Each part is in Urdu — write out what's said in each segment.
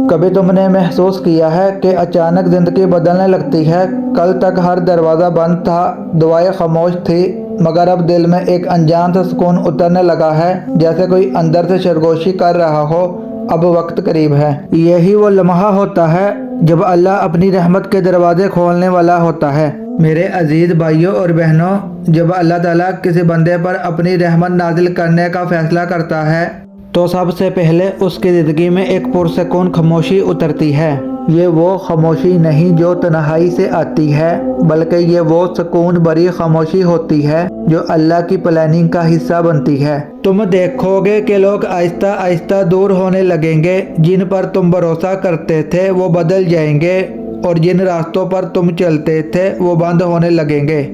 کبھی تم نے محسوس کیا ہے کہ اچانک زندگی بدلنے لگتی ہے؟ کل تک ہر دروازہ بند تھا، دعائیں خاموش تھی، مگر اب دل میں ایک انجان سا سکون اترنے لگا ہے، جیسے کوئی اندر سے سرگوشی کر رہا ہو اب وقت قریب ہے۔ یہی وہ لمحہ ہوتا ہے جب اللہ اپنی رحمت کے دروازے کھولنے والا ہوتا ہے۔ میرے عزیز بھائیوں اور بہنوں، جب اللہ تعالیٰ کسی بندے پر اپنی رحمت نازل کرنے کا فیصلہ کرتا ہے تو سب سے پہلے اس کی زندگی میں ایک پرسکون خاموشی اترتی ہے۔ یہ وہ خاموشی نہیں جو تنہائی سے آتی ہے، بلکہ یہ وہ سکون بھری خاموشی ہوتی ہے جو اللہ کی پلاننگ کا حصہ بنتی ہے۔ تم دیکھو گے کہ لوگ آہستہ آہستہ دور ہونے لگیں گے، جن پر تم بھروسہ کرتے تھے وہ بدل جائیں گے، اور جن راستوں پر تم چلتے تھے وہ بند ہونے لگیں گے۔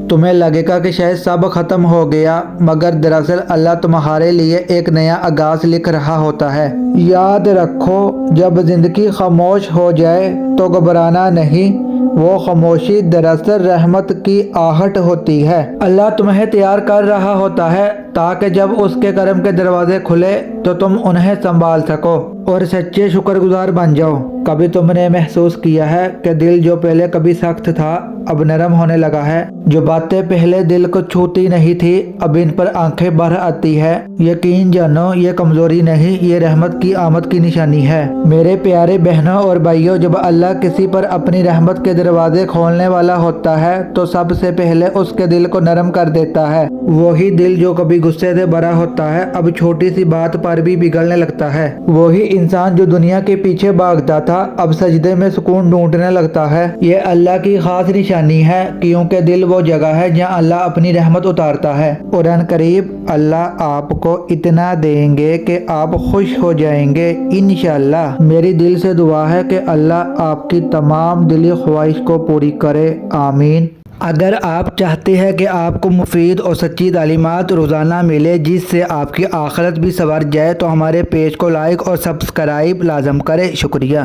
تمہیں لگے گا کہ شاید سب ختم ہو گیا، مگر دراصل اللہ تمہارے لیے ایک نیا آغاز لکھ رہا ہوتا ہے۔ یاد رکھو، جب زندگی خاموش ہو جائے تو گھبرانا نہیں، وہ خاموشی دراصل رحمت کی آہٹ ہوتی ہے۔ اللہ تمہیں تیار کر رہا ہوتا ہے تاکہ جب اس کے کرم کے دروازے کھلے تو تم انہیں سنبھال سکو اور سچے شکر گزار بن جاؤ۔ کبھی تم نے محسوس کیا ہے کہ دل جو پہلے کبھی سخت تھا اب نرم ہونے لگا ہے؟ جو باتیں پہلے دل کو چھوتی نہیں تھی اب ان پر آنکھیں بھر آتی ہے۔ یقین جانو، یہ کمزوری نہیں، یہ رحمت کی آمد کی نشانی ہے۔ میرے پیارے بہنوں اور بھائیوں، جب اللہ کسی پر اپنی رحمت کے دروازے کھولنے والا ہوتا ہے تو سب سے پہلے اس کے دل کو نرم کر دیتا ہے۔ وہی دل جو کبھی غصے سے بھرا ہوتا ہے اب چھوٹی سی بات پر بھی پگھلنے لگتا ہے۔ وہی انسان جو دنیا کے پیچھے بھاگتا تھا اب سجدے میں سکون ڈھونڈنے لگتا ہے۔ یہ اللہ کی خاص نشانی ہے، کیونکہ دل وہ جگہ ہے جہاں اللہ اپنی رحمت اتارتا ہے۔ اور ان قریب اللہ آپ کو اتنا دیں گے کہ آپ خوش ہو جائیں گے انشاءاللہ۔ میری دل سے دعا ہے کہ اللہ آپ کی تمام دلی خواہش کو پوری کرے، آمین۔ اگر آپ چاہتے ہیں کہ آپ کو مفید اور سچی تعلیمات روزانہ ملے جس سے آپ کی آخرت بھی سنور جائے تو ہمارے پیج کو لائک اور سبسکرائب لازم کریں۔ شکریہ۔